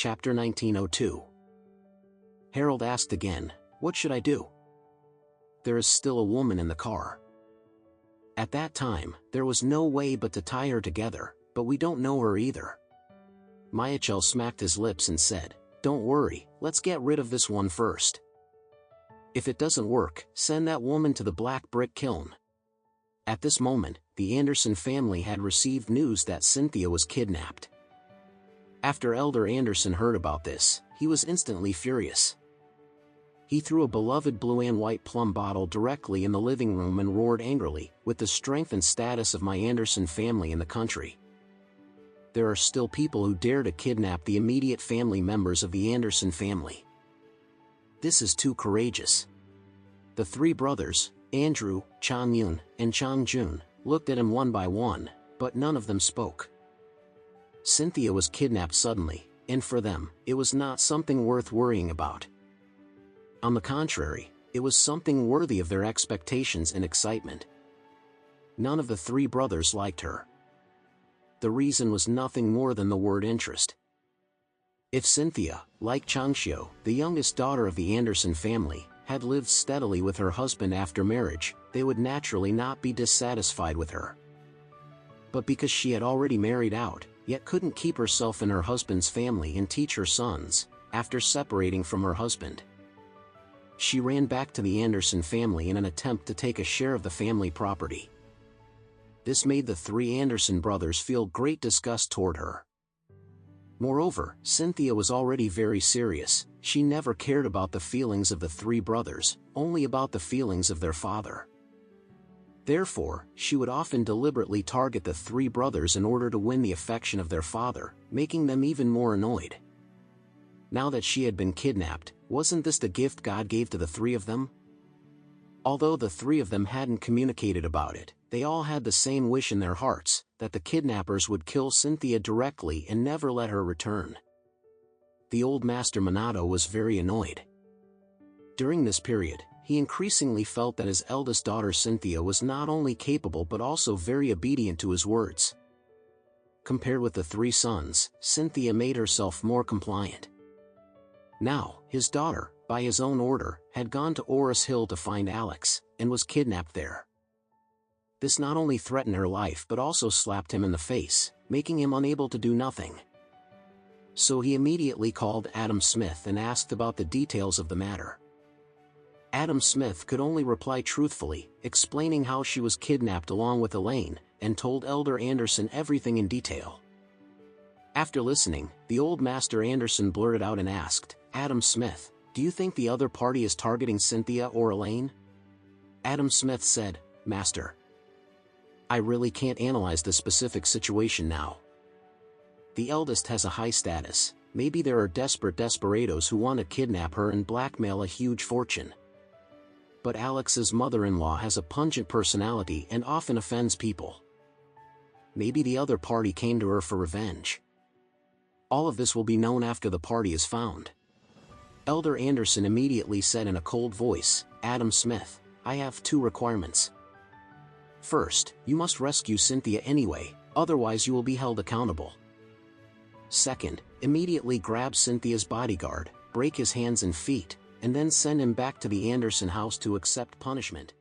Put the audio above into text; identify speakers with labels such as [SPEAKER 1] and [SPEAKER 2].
[SPEAKER 1] Chapter 1902. Harold asked again, "What should I do? There is still a woman in the car." At that time, there was no way but to tie her together, but we don't know her either. Michael smacked his lips and said, "Don't worry, let's get rid of this one first. If it doesn't work, send that woman to the black brick kiln." At this moment, the Anderson family had received news that Cynthia was kidnapped. After Elder Anderson heard about this, he was instantly furious. He threw a beloved blue and white plum bottle directly in the living room and roared angrily, "With the strength and status of my Anderson family in the country, there are still people who dare to kidnap the immediate family members of the Anderson family. This is too courageous." The three brothers, Andrew, Chang-yun, and Chang-jun, looked at him one by one, but none of them spoke. Cynthia was kidnapped suddenly, and for them, it was not something worth worrying about. On the contrary, it was something worthy of their expectations and excitement. None of the three brothers liked her. The reason was nothing more than the word interest. If Cynthia, like Changxiu, the youngest daughter of the Anderson family, had lived steadily with her husband after marriage, they would naturally not be dissatisfied with her. But because she had already married out, yet couldn't keep herself in her husband's family and teach her sons, after separating from her husband, she ran back to the Anderson family in an attempt to take a share of the family property. This made the three Anderson brothers feel great disgust toward her. Moreover, Cynthia was already very serious. She never cared about the feelings of the three brothers, only about the feelings of their father. Therefore, she would often deliberately target the three brothers in order to win the affection of their father, making them even more annoyed. Now that she had been kidnapped, wasn't this the gift God gave to the three of them? Although the three of them hadn't communicated about it, they all had the same wish in their hearts, that the kidnappers would kill Cynthia directly and never let her return. The old master Minato was very annoyed. During this period, he increasingly felt that his eldest daughter Cynthia was not only capable but also very obedient to his words. Compared with the three sons, Cynthia made herself more compliant. Now, his daughter, by his own order, had gone to Oris Hill to find Alex, and was kidnapped there. This not only threatened her life but also slapped him in the face, making him unable to do nothing. So he immediately called Adam Smith and asked about the details of the matter. Adam Smith could only reply truthfully, explaining how she was kidnapped along with Elaine, and told Elder Anderson everything in detail. After listening, the old master Anderson blurted out and asked, "Adam Smith, do you think the other party is targeting Cynthia or Elaine?" Adam Smith said, "Master, I really can't analyze the specific situation now. The eldest has a high status. Maybe there are desperate desperados who want to kidnap her and blackmail a huge fortune. But Alex's mother-in-law has a pungent personality and often offends people. Maybe the other party came to her for revenge. All of this will be known after the party is found." Elder Anderson immediately said in a cold voice, "Adam Smith, I have two requirements. First, you must rescue Cynthia anyway, otherwise you will be held accountable. Second, immediately grab Cynthia's bodyguard, break his hands and feet, and then send him back to the Anderson house to accept punishment."